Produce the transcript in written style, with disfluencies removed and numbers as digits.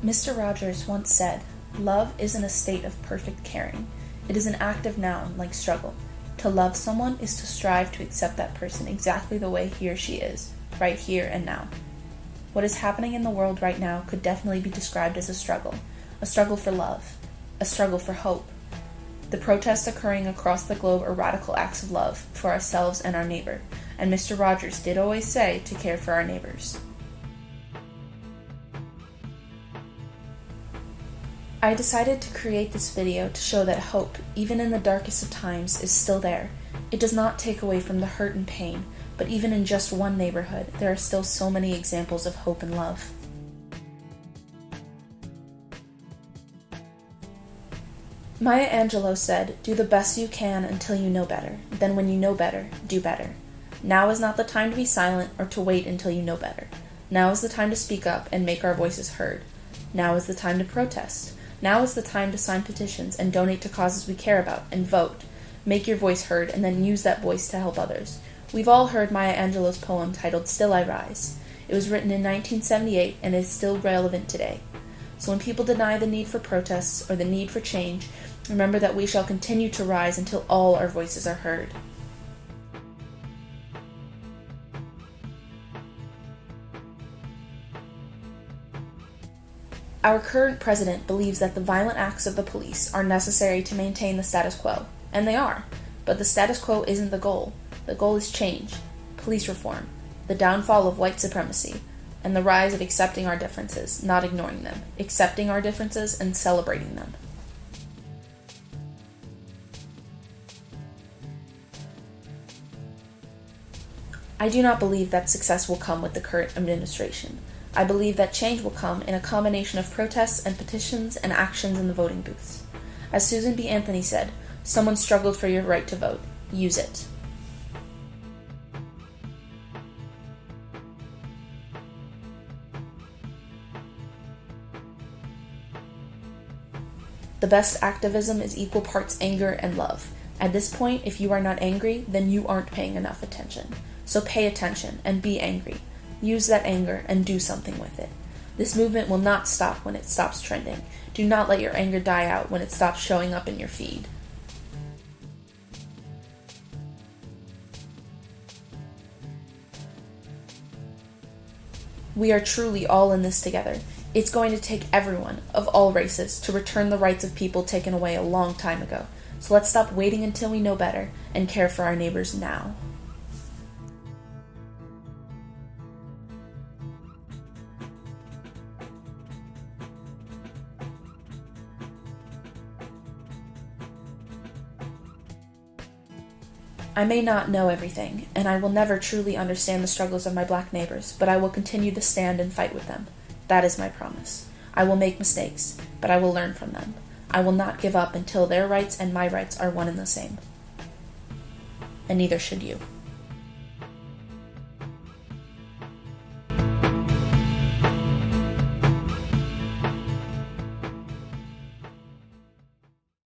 Mr. Rogers once said, "Love isn't a state of perfect caring. It is an active noun like struggle. To love someone is to strive to accept that person exactly the way he or she is, right here and now." What is happening in the world right now could definitely be described as a struggle for love, a struggle for hope. The protests occurring across the globe are radical acts of love for ourselves and our neighbor, and Mr. Rogers did always say to care for our neighbors. I decided to create this video to show that hope, even in the darkest of times, is still there. It does not take away from the hurt and pain, but even in just one neighborhood, there are still so many examples of hope and love. Maya Angelou said, "Do the best you can until you know better. Then when you know better, do better." Now is not the time to be silent or to wait until you know better. Now is the time to speak up and make our voices heard. Now is the time to protest. Now is the time to sign petitions and donate to causes we care about and vote. Make your voice heard and then use that voice to help others. We've all heard Maya Angelou's poem titled "Still I Rise." It was written in 1978 and is still relevant today. So when people deny the need for protests or the need for change, remember that we shall continue to rise until all our voices are heard. Our current president believes that the violent acts of the police are necessary to maintain the status quo, and they are. But the status quo isn't the goal. The goal is change, police reform, the downfall of white supremacy, and the rise of accepting our differences, not ignoring them, accepting our differences and celebrating them. I do not believe that success will come with the current administration. I believe that change will come in a combination of protests and petitions and actions in the voting booths. As Susan B. Anthony said, "Someone struggled for your right to vote. Use it." The best activism is equal parts anger and love. At this point, if you are not angry, then you aren't paying enough attention. So pay attention and be angry. Use that anger and do something with it. This movement will not stop when it stops trending. Do not let your anger die out when it stops showing up in your feed. We are truly all in this together. It's going to take everyone, of all races, to return the rights of people taken away a long time ago. So let's stop waiting until we know better and care for our neighbors now. I may not know everything, and I will never truly understand the struggles of my black neighbors, but I will continue to stand and fight with them. That is my promise. I will make mistakes, but I will learn from them. I will not give up until their rights and my rights are one and the same. And neither should you.